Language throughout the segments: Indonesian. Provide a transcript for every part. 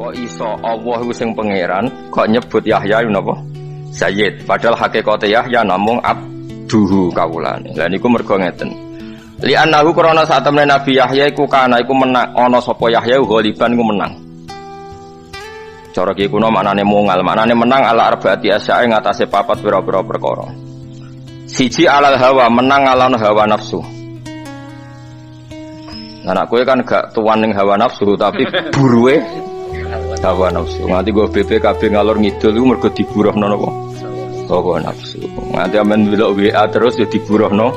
Kok iso Allah iku sing pangeran kok nyebut Yahya napa? Sayyid. Padahal hakikate Yahya namung abduhu kawulane. Lah niku mergo ngeten. Li annahu krana sak temene Nabi Yahya iku kana iku menang ana sapa Yahya ghaliban iku menang. Cara iki kuno maknane mungal, maknane menang ala arbaati asyae ngatasé papat pira-pira perkara. Siji alal hawa, menang ala hawa nafsu. Anak kowe kan gak tuan ning hawa nafsu tapi buruwe hawa nafsu. Nganti go BPKB ngalor ngidul iku mergo diburuhno napa? Hawa nafsu. Nganti amen delok WA terus ya diburuhno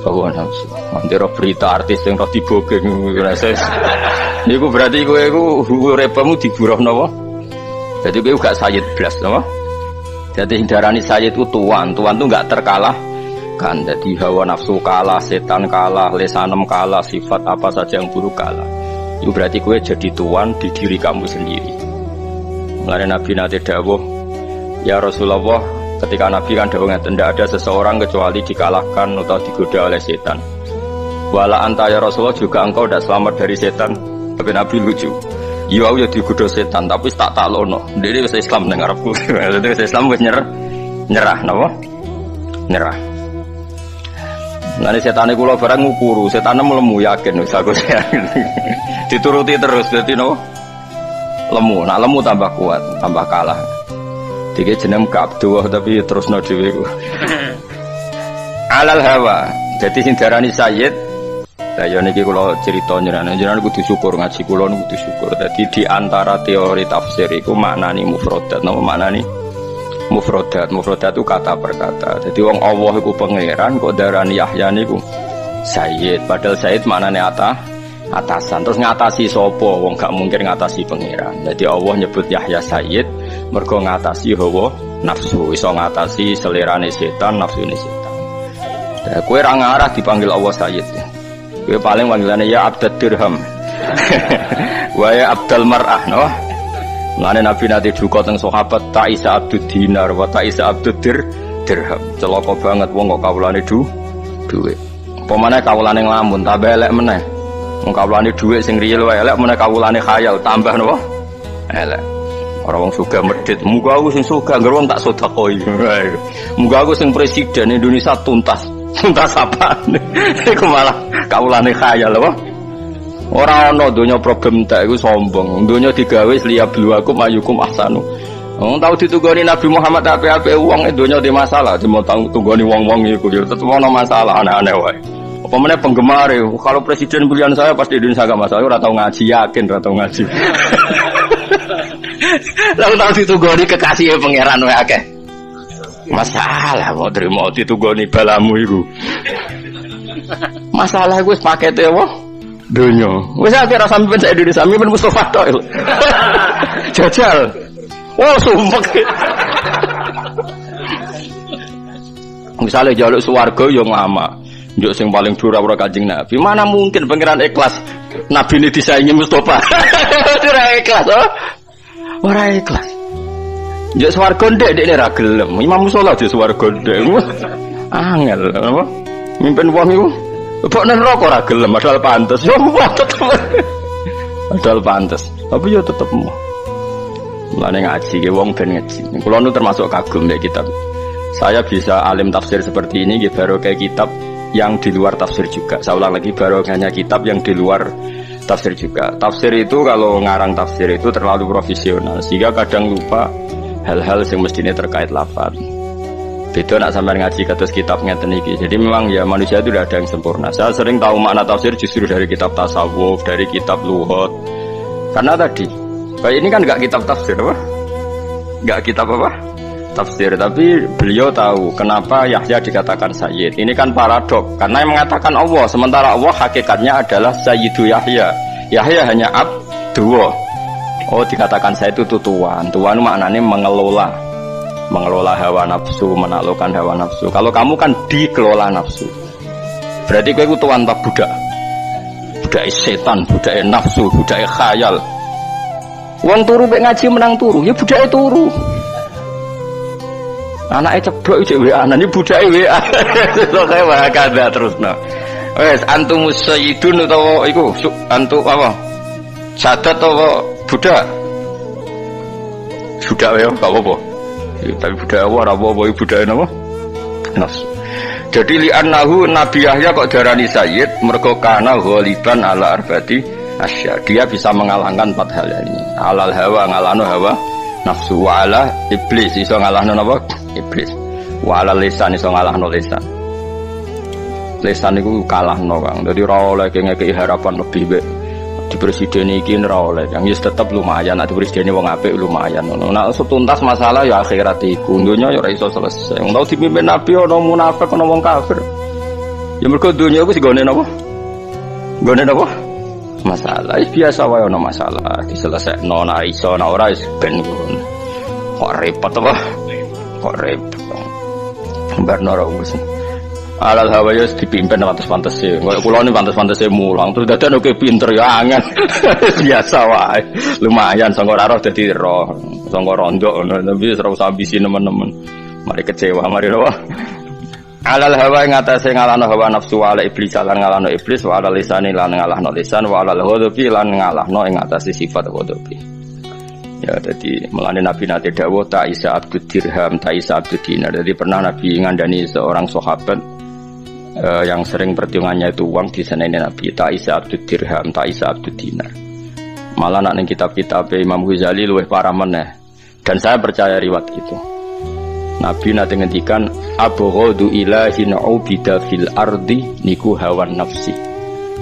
hawa nafsu. Nganti ro berita artis sing ro dibogeng niku berarti kowe iku uripmu diburuhno apa? Jadi kowe gak sayyid blas napa? Jadi hindarani sayyid itu tuan tuh gak terkalahkan. Jadi hawa nafsu kalah, setan kalah, lesanem kalah, sifat apa saja yang buruk kalah. Itu berarti kowe jadi tuan di diri kamu sendiri. Mulane Nabi nate dawuh, ya Rasulullah, ketika Nabi kan dawuh ngeten, tidak ada seseorang kecuali dikalahkan atau digoda oleh setan. Wala anta ya Rasulullah, juga engkau tidak selamat dari setan. Tapi Nabi lucu. Iya aku ya digoda setan, tapi tak taklono. Dene wis Islam nang arepku. Dadi wis Islam wis nyerah napa? Nyerah. Nah ini setan kula barang ngukuru, setan melemu yakin wis aku yakin. Dituruti terus dadi no lemu, nak lemu tambah kuat, tambah kalah. Dike jeneng kabduh tapi terusno dhewe ku. Alal hawa. Jadi sing diarani sayyid. Lah ya niki kula crita jenengan kudu syukur ngaji kula kudu syukur. Dadi di antara teori tafsir iku maknani mufradat, napa maknani? Mufradat itu kata per kata. Jadi wong Allah iku pangeran kok darani Yahya niku sayyid. Padahal sayyid maknane atasan. Terus ngatasi sapa? Wong gak mungkin ngatasi pangeran. Jadi Allah nyebut Yahya sayyid mergo ngatasi hawa nafsu. Iso ngatasi selerane setan, nafsune setan. Lah kowe ra ngarah dipanggil Allah sayyid. Kowe paling panggilane ya abdad dirham. Wa ya abdal mar'ah, no? Lane Nabi nanti duka teng sahabat Ta'isa abdud dinar wa Ta'isa abdud dirham. Celaka banget wong kok kawulane dhuwit. Apa meneh kawulane nglamun tambah elek meneh. Wong kawulane dhuwit sing riyel wae elek meneh kawulane khayal tambah napa? Elek. Ora wong sugih medhit, muga aku sing sugih ngger wong tak sedekoi. Muga aku sing presiden Indonesia tuntas. Tuntas apa? Iku malah kawulane khayal apa? Ora ana donya problem tak iku sombong. Donya digawe liyabluwakum ayyukum ahsanu. Wong tau ditugoni Nabi Muhammad apik-apik wong donya di masalah, cuma tau tugoni wong-wong iku ya tetep ana masalah aneh-aneh wae. Apa meneh penggemar kalau presiden pilihan saya pasti Indonesia gak masalah, ora tau ngaji yakin ora tau ngaji. Lalu tau ditugoni kekasih pangeran wae akeh. Masalah mau terima ditugoni balamu iku. Masalah iku wis pakete apa? Dunia, wes akhirnya sampai saya Indonesia, sampai Mustafa Toil, jajal, wah sumpah. Misalnya jaluk swarga yang lama, juk sing paling durah ora Kanjeng Nabi, mana mungkin pangeran ikhlas Nabi ini disaingi Mustafa, ora ikhlas, ora ikhlas. Juk swarga ndek ini ra gelem, Imam Musola juk swarga ndek, angel, apa? Mimpin wong iku. Kok nang rokok ora gelem padahal pantes. Yo tetep. Padahal pantes. Tapi yo tetep mau. Mulane ngaji ge wong ben ngaji. Kulo nu termasuk kagum nek kitab. Saya bisa alim tafsir seperti ini nggih baru kayak kitab yang di luar tafsir juga. Saya ulang lagi baru hanya kitab yang di luar tafsir juga. Tafsir itu kalau ngarang tafsir itu terlalu profesional sehingga kadang lupa hal-hal yang mestinya terkait lafaz. Beda nak sampai ngaji kados kitab ngeten iki. Jadi memang ya manusia itu tidak ada yang sempurna. Saya sering tahu makna tafsir justru dari kitab tasawuf, dari kitab lughat. Karena tadi, kayak ini kan enggak kitab tafsir apa? Enggak kitab apa? Tafsir, tapi beliau tahu kenapa Yahya dikatakan sayyid. Ini kan paradok karena yang mengatakan Allah, sementara Allah hakikatnya adalah sayyidu Yahya. Yahya hanya abdu. Oh, dikatakan saya itu tuan. Tuan maknanya mengelola hawa nafsu, menaklukkan hawa nafsu. Kalau kamu kan dikelola nafsu, berarti kowe iku tuan tak budak. Budak setan, budak nafsu, budak khayal. Wong turu mek ngaji menang turu, ya budake turu. Anake ceblok iki WA, nani budake WA. Kaya wae kada terusno. Wes antum sayyidun utawa iku antum apa? Sadat utawa budak? budak ya, gak apa-apa. Tapi budak ora apa-apa, budak napa? Nafsu. Jadi li'annahu Nabi Yahya kok darani sayyid mergo kana ghaliban ala arbati asya. Dia bisa mengalahkan 4 hal ini. Alal hawa ngalahno hawa nafsu, wa ala iblis iso ngalahno napa? Iblis. Wa ala lisan iso ngalahno lisan. Lisan iku kalahno Kang. Dadi ora oleh ngekeki harapan lebih baik. Di presiden iki ora oleh. Yang wis tetep lumayan, nek presiden wong apik lumayan ngono. Nek tuntas masalah ya akhirat iku. Dunya ya ora iso selesai. Wong tau dipimpin nabi ana munafik ana wong kafir. Ya mergo dunya iku sigone napa? Gone napa? Masalah biasa wae ana masalah diselesekno nek iso nek ora wis ben ngono. Kok repot apa? Kok repot. Barno ora wis. Alal hawa ya dipimpin pantes-pantese. Kaya kula ni pantes-pantese mulang terus dadan oke pinter ya angen. Biasa wae. Lumayan sangko ora roh dadi roh. Sangko rondok ngono tapi ora usah ambisi nemen-nemen. Mari kecewa, mari roh. Alal hawa ing atase ngalahno hawa nafsu ala iblis lan ngalahno iblis wa ala lisani lan ngalahno lisan wa ala ghadabi lan ngalahno ing atase sifat ghadabi. Ya jadi melane Nabi nate dawuh ta isa abdud dirham ta isa abdud dinar. Jadi pernah Nabi ngandani seorang sahabat yang sering perhitungannya itu uang di sana ini Nabi ta isa abdud dirham ta isa abdud dinar. Malah nak ning kitab-kitab Imam Ghazali luwih parah meneh. Dan saya percaya riwayat itu. Nabi nate ngendikan abghadu ilahin ubida fil ardi niku hawan nafsi.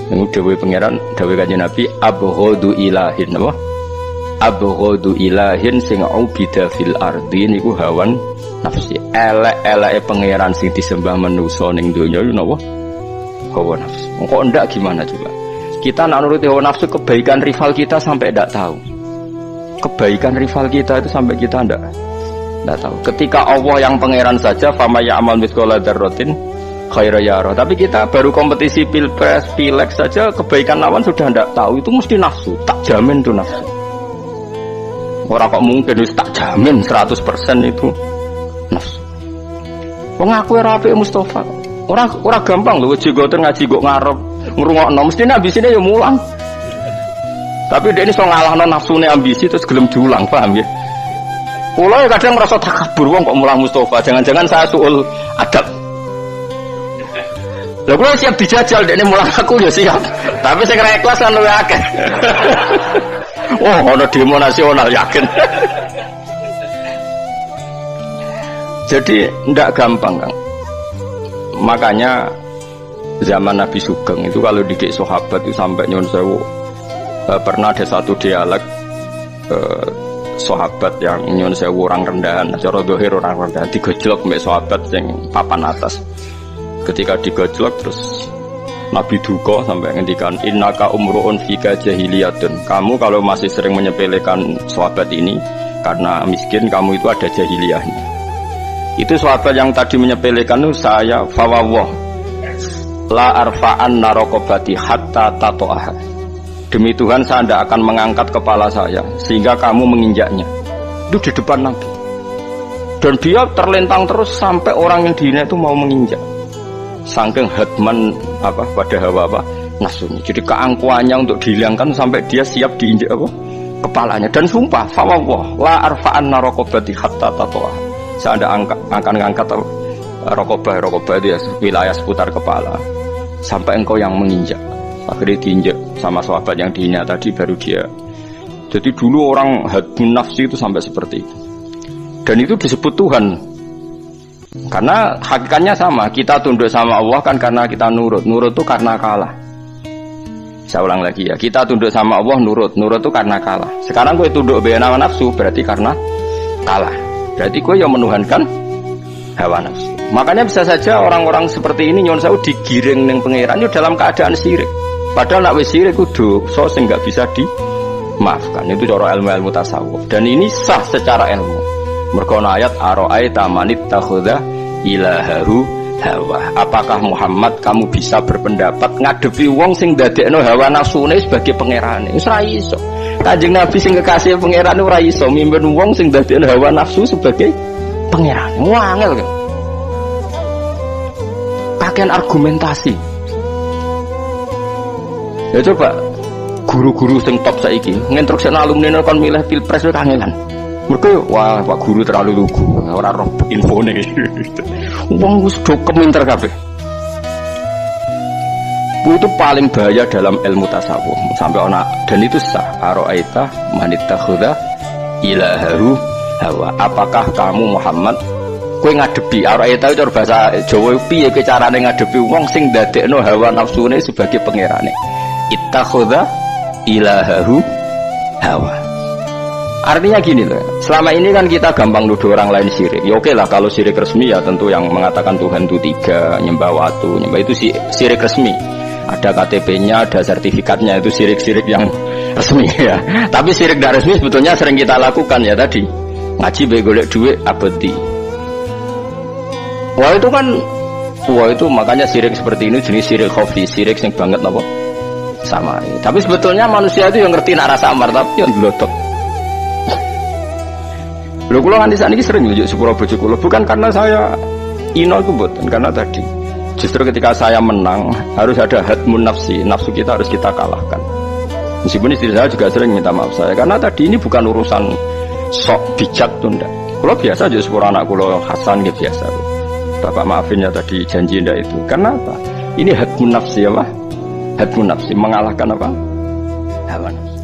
Niku dawuh pangeran, dawuh kanjeng Nabi abghadu ilahin apa? Abghadu ilahin sing ubida fil ardi niku hawan nafsi. Elek-eleke pangeran sing disembah manusa ning donya iku napa? Hawa nafsu. Kok ndak gimana coba? Kita nak nuruti hawa nafsu kebaikan rival kita sampai ndak tahu. Kebaikan rival kita itu sampai kita ndak tahu. Ketika Allah yang pangeran saja fama ya'mal mithqala dzarratin khairan yara. Tapi kita baru kompetisi pilpres, pileg saja kebaikan lawan sudah ndak tahu. Itu mesti nafsu. Tak jamin itu nafsu. Orang kok mungkin wis tak jamin 100% itu nafsu. Wong aku ora apik Mustofa. Ora gampang lho jegoten ngaji kok ngarep ngrungokno mesti ambisine ya mulang. Tapi dia ini so ngalahno nafsune ambisi terus gelem diulang, paham ya? Kula ya kadang merasa takabur wong kok mulang Mustofa. Jangan-jangan saya suul adab. Lah kula siap dijajal dekne mulang aku ya siap. Tapi sing ra ikhlas kan luwih akeh. Oh, ana demo nasional yakin. Jadi ndak gampang Kang. Makanya zaman Nabi Sugeng itu kalau didik sahabat itu sampai nyuwun sewu pernah ada satu dialog sahabat yang nyuwun sewu orang rendahan, cara dohir orang rendahan digojlok mbek sahabat yang papan atas. Ketika digojlok terus Nabi duka sampai ngendikan innaka umruun fika jahiliyatun. Kamu kalau masih sering menyepelekan sahabat ini karena miskin, kamu itu ada jahiliyahnya. Itu sahabat yang tadi menyepelekan itu saya fawawah la arfa'an narokobati hatta tato'ah. Demi Tuhan saya tidak akan mengangkat kepala saya sehingga kamu menginjaknya. Itu di depan Nabi. Dan dia terlentang terus sampai orang yang dihina itu mau menginjak. Saking hadman pada hawa nafsunya. Jadi keangkuhannya untuk dihilangkan sampai dia siap diinjak kepalanya. Dan sumpah fawawah la arfa'an narokobati hatta tato'ah. Saya tidak akan mengangkat rokobah itu ya wilayah seputar kepala sampai engkau yang menginjak. Akhirnya diinjak sama sahabat yang dihina tadi baru dia. Jadi dulu orang hadun nafsi itu sampai seperti itu. Dan itu disebut Tuhan. Karena hakikatnya sama. Kita tunduk sama Allah kan karena kita nurut. Nurut itu karena kalah. Saya ulang lagi ya. Kita tunduk sama Allah nurut. Nurut itu karena kalah. Sekarang gue tunduk hawa nafsu berarti karena kalah. Berarti gue yang menuhankan hawa nafsu. Makanya bisa saja orang-orang seperti ini nyuwun sewu digiring ning pangeran itu dalam keadaan syirik. Padahal nak wis syirik kudu so sing enggak bisa dimaafkan. Itu cara ilmu-ilmu tasawuf. Dan ini sah secara ilmu. Mergo ayat ara'aita manit takhudha ilahahu hawa. Apakah Muhammad kamu bisa berpendapat ngadepi wong sing dadekno hawa nafsune sebagai pangerane? Wis ra iso. Kanjeng Nabi sing kekasih pangeran ora iso mimpin wong sing dadekno hawa nafsu sebagai pangeran. Wangel kan. Kakean argumentasi. Ya coba guru-guru sing top saiki nginstruksi alumni kon milih pilpres kangelan. Mereka wah Pak Guru terlalu lugu, orang roh info nih. Wong wis do keminter kabeh. Itu paling bahaya dalam ilmu tasawuf sampai dan itu sah. Aro'aita manittakhadha ilahahu hawa. Apakah kamu Muhammad kowe ngadepi aro'aita itu bahasa Jawa piye ke carane ngadepi wong sing ndadekno hawa nafsune sebagai pangerane. Ittakhadha ilahahu hawa. Artinya gini loh, selama ini kan kita gampang nuduh orang lain syirik. Ya oke lah kalau syirik resmi ya tentu yang mengatakan Tuhan itu 3, nyembah watu, nyembah itu syirik resmi. Ada KTP-nya, ada sertifikatnya, itu syirik-syirik yang resmi ya. Tapi syirik tidak resmi sebetulnya sering kita lakukan ya tadi. Ngaji bae golek duit abadi. Wah itu makanya syirik seperti ini jenis syirik khafi, syirik sing banget napa? Samar. Tapi sebetulnya manusia itu yang ngerti nak rasa samar tapi yang glotok. Lho kula nganti sakniki sering njuk sepuro bojo kula bukan karena saya ino itu mboten karena tadi justru ketika saya menang harus ada hadmun nafsi, nafsu kita harus kita kalahkan. Meskipun istri saya juga sering minta maaf saya karena tadi ini bukan urusan sok bijak tuh ndak. Kula biasa aja sepuro anak kula Hasan gitu biasa. Bapak maafin ya tadi janji ndak itu. Karena apa? Ini hadmun nafsi ya, Pak. Hadmun nafsi mengalahkan apa? Hawa nafsi.